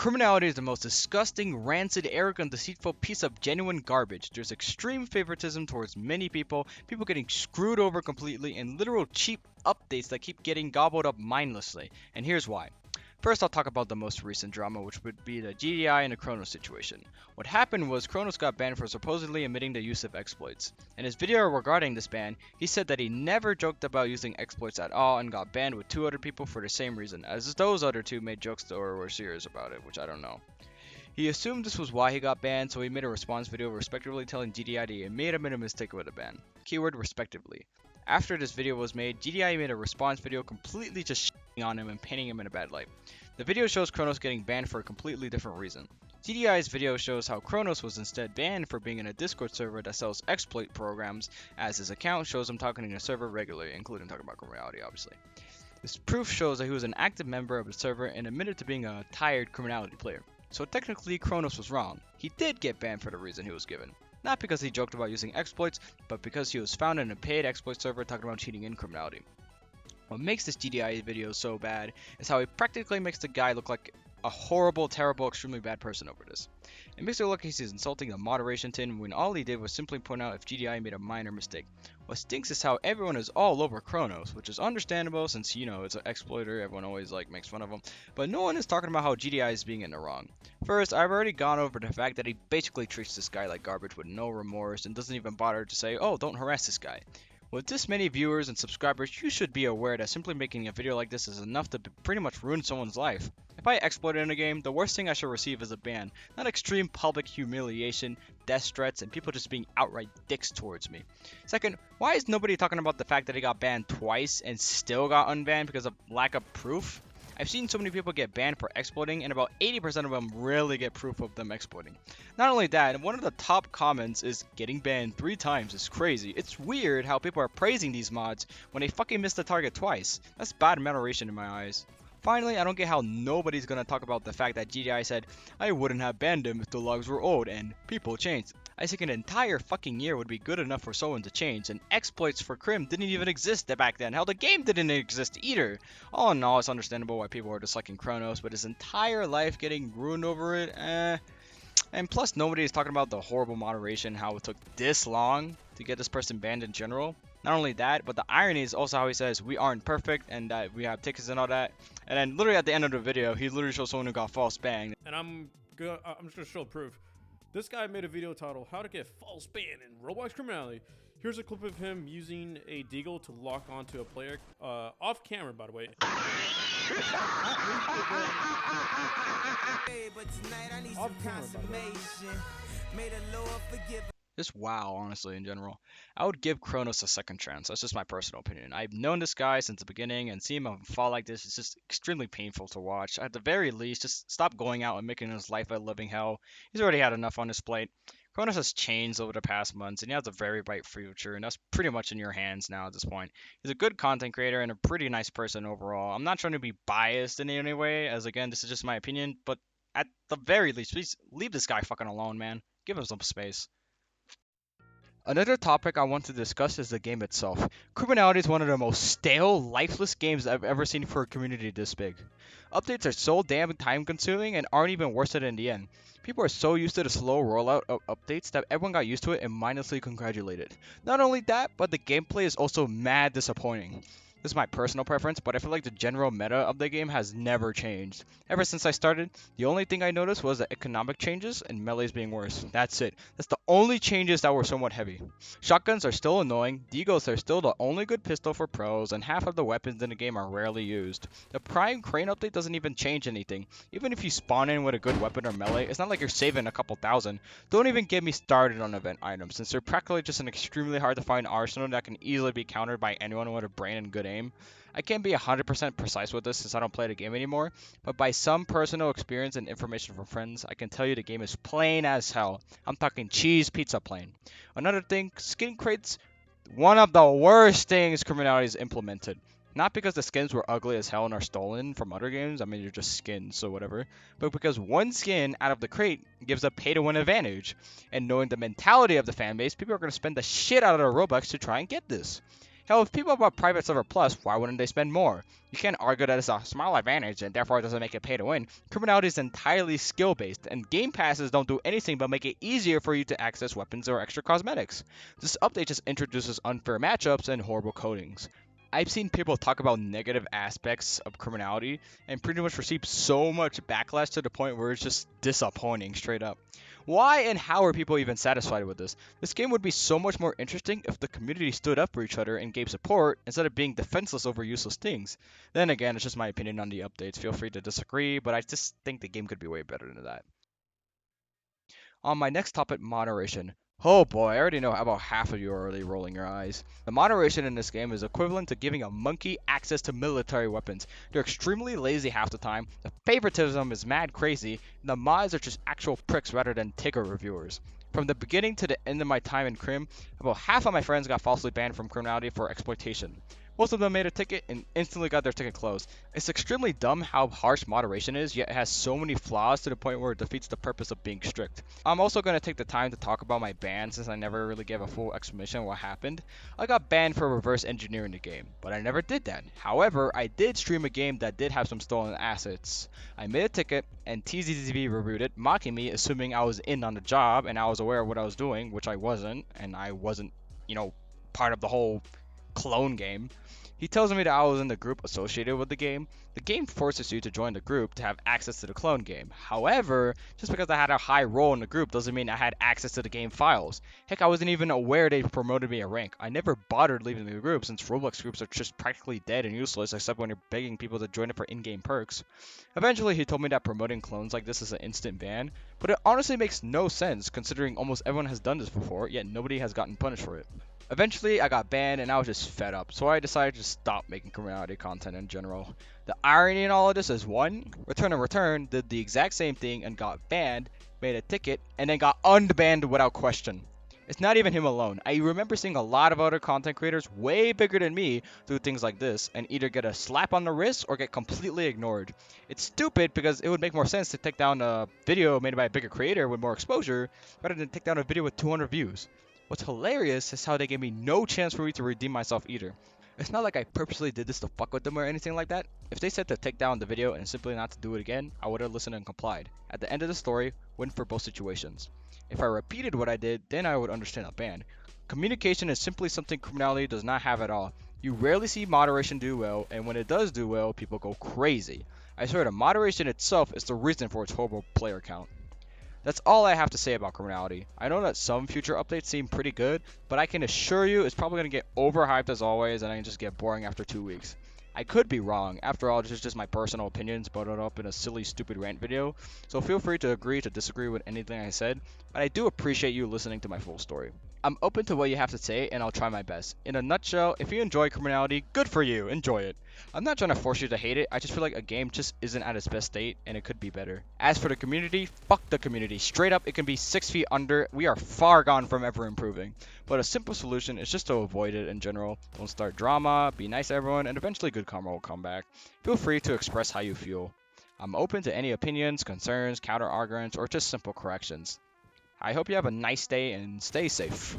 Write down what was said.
Criminality is the most disgusting, rancid, arrogant, deceitful piece of genuine garbage. There's extreme favoritism towards many people, people getting screwed over completely, and literal cheap updates that keep getting gobbled up mindlessly. And here's why. First, I'll talk about the most recent drama, which would be the GDI and the qChronos situation. What happened was qChronos got banned for supposedly admitting the use of exploits. In his video regarding this ban, he said that he never joked about using exploits at all and got banned with two other people for the same reason, as those other two made jokes or were serious about it, which I don't know. He assumed this was why he got banned, so he made a response video respectively telling GDI that he made a mistake with the ban. Keyword respectively. After this video was made, GDI made a response video completely just shitting on him and painting him in a bad light. The video shows qChronos getting banned for a completely different reason. GDI's video shows how qChronos was instead banned for being in a Discord server that sells exploit programs, as his account shows him talking in a server regularly, including talking about criminality obviously. This proof shows that he was an active member of the server and admitted to being a tired criminality player. So technically qChronos was wrong. He did get banned for the reason he was given. Not because he joked about using exploits, but because he was found in a paid exploit server talking about cheating in criminality. What makes this GDI video so bad is how he practically makes the guy look like a horrible, terrible, extremely bad person over this. It makes it look like he's insulting the moderation team when all he did was simply point out if GDI made a minor mistake. What stinks is how everyone is all over qChronos, which is understandable since, it's an exploiter, everyone always makes fun of him, but no one is talking about how GDI is being in the wrong. First, I've already gone over the fact that he basically treats this guy like garbage with no remorse and doesn't even bother to say, oh, don't harass this guy. With this many viewers and subscribers, you should be aware that simply making a video like this is enough to pretty much ruin someone's life. If I exploited in a game, the worst thing I should receive is a ban, not extreme public humiliation, death threats, and people just being outright dicks towards me. Second, why is nobody talking about the fact that he got banned twice and still got unbanned because of lack of proof? I've seen so many people get banned for exploiting, and about 80% of them rarely get proof of them exploiting. Not only that, one of the top comments is getting banned 3 times is crazy. It's weird how people are praising these mods when they fucking missed the target twice. That's bad moderation in my eyes. Finally, I don't get how nobody's gonna talk about the fact that GDI said, I wouldn't have banned him if the logs were old and people changed. I think an entire fucking year would be good enough for someone to change, and exploits for Crim didn't even exist back then. Hell, the game didn't exist either. All in all, it's understandable why people are disliking qChronos, but his entire life getting ruined over it, And plus, nobody is talking about the horrible moderation, how it took this long to get this person banned in general. Not only that, but the irony is also how he says we aren't perfect and that we have tickets and all that. And then literally at the end of the video, he literally shows someone who got false banned. And I'm just gonna show proof. This guy made a video titled "How to Get False Banned in Roblox Criminality." Here's a clip of him using a deagle to lock onto a player, off camera, by the way. Just wow, honestly, in general. I would give qChronos a second chance. That's just my personal opinion. I've known this guy since the beginning, and seeing him fall like this is just extremely painful to watch. At the very least, just stop going out and making his life a living hell. He's already had enough on his plate. qChronos has changed over the past months, and he has a very bright future, and that's pretty much in your hands now at this point. He's a good content creator and a pretty nice person overall. I'm not trying to be biased in any way, as again, this is just my opinion, but at the very least, please leave this guy fucking alone, man. Give him some space. Another topic I want to discuss is the game itself. Criminality is one of the most stale, lifeless games I've ever seen for a community this big. Updates are so damn time consuming and aren't even worth it in the end. People are so used to the slow rollout of updates that everyone got used to it and mindlessly congratulated. Not only that, but the gameplay is also mad disappointing. This is my personal preference, but I feel like the general meta of the game has never changed. Ever since I started, the only thing I noticed was the economic changes and melees being worse. That's it. That's the only changes that were somewhat heavy. Shotguns are still annoying, deagles are still the only good pistol for pros, and half of the weapons in the game are rarely used. The Prime Crane update doesn't even change anything. Even if you spawn in with a good weapon or melee, it's not like you're saving a couple thousand. Don't even get me started on event items, since they're practically just an extremely hard to find arsenal that can easily be countered by anyone with a brain and good aim. I can't be 100% precise with this since I don't play the game anymore, but by some personal experience and information from friends, I can tell you the game is plain as hell. I'm talking cheese pizza plain. Another thing, skin crates, one of the worst things Criminality has implemented. Not because the skins were ugly as hell and are stolen from other games, I mean they're just skins, so whatever, but because one skin out of the crate gives a pay-to-win advantage. And knowing the mentality of the fanbase, people are going to spend the shit out of their Robux to try and get this. Hell, if people bought Private Server Plus, why wouldn't they spend more? You can't argue that it's a small advantage and therefore it doesn't make it pay to win. Criminality is entirely skill based, and game passes don't do anything but make it easier for you to access weapons or extra cosmetics. This update just introduces unfair matchups and horrible codings. I've seen people talk about negative aspects of criminality and pretty much receive so much backlash to the point where it's just disappointing straight up. Why and how are people even satisfied with this? This game would be so much more interesting if the community stood up for each other and gave support instead of being defenseless over useless things. Then again, it's just my opinion on the updates. Feel free to disagree, but I just think the game could be way better than that. On my next topic, moderation. Oh boy, I already know about half of you are already rolling your eyes. The moderation in this game is equivalent to giving a monkey access to military weapons. They're extremely lazy half the time, the favoritism is mad crazy, and the mods are just actual pricks rather than Tigger reviewers. From the beginning to the end of my time in Crim, about half of my friends got falsely banned from criminality for exploitation. Most of them made a ticket and instantly got their ticket closed. It's extremely dumb how harsh moderation is, yet it has so many flaws to the point where it defeats the purpose of being strict. I'm also going to take the time to talk about my ban since I never really gave a full explanation of what happened. I got banned for reverse engineering the game, but I never did that. However, I did stream a game that did have some stolen assets. I made a ticket and TZTV reviewed it, mocking me, assuming I was in on the job and I was aware of what I was doing, which I wasn't, and I wasn't, part of the whole clone game. He tells me that I was in the group associated with the game. The game forces you to join the group to have access to the clone game. However, just because I had a high role in the group doesn't mean I had access to the game files. Heck, I wasn't even aware they promoted me a rank. I never bothered leaving the group since Roblox groups are just practically dead and useless except when you're begging people to join it for in-game perks. Eventually, he told me that promoting clones like this is an instant ban, but it honestly makes no sense considering almost everyone has done this before, yet nobody has gotten punished for it. Eventually, I got banned and I was just fed up, so I decided to stop making criminality content in general. The irony in all of this is one, Return and Return did the exact same thing and got banned, made a ticket, and then got unbanned without question. It's not even him alone. I remember seeing a lot of other content creators way bigger than me do things like this and either get a slap on the wrist or get completely ignored. It's stupid because it would make more sense to take down a video made by a bigger creator with more exposure rather than take down a video with 200 views. What's hilarious is how they gave me no chance for me to redeem myself either. It's not like I purposely did this to fuck with them or anything like that. If they said to take down the video and simply not to do it again, I would have listened and complied. At the end of the story, win for both situations. If I repeated what I did, then I would understand a ban. Communication is simply something criminality does not have at all. You rarely see moderation do well, and when it does do well, people go crazy. I swear the moderation itself is the reason for its horrible player count. That's all I have to say about criminality. I know that some future updates seem pretty good, but I can assure you it's probably going to get overhyped as always and I can just get boring after 2 weeks. I could be wrong. After all, this is just my personal opinions buttered up in a silly, stupid rant video, so feel free to agree to disagree with anything I said, but I do appreciate you listening to my full story. I'm open to what you have to say and I'll try my best. In a nutshell, if you enjoy criminality, good for you, enjoy it. I'm not trying to force you to hate it, I just feel like a game just isn't at its best state and it could be better. As for the community, fuck the community. Straight up, it can be 6 feet under, we are far gone from ever improving. But a simple solution is just to avoid it in general. Don't start drama, be nice to everyone, and eventually good karma will come back. Feel free to express how you feel. I'm open to any opinions, concerns, counter arguments, or just simple corrections. I hope you have a nice day and stay safe.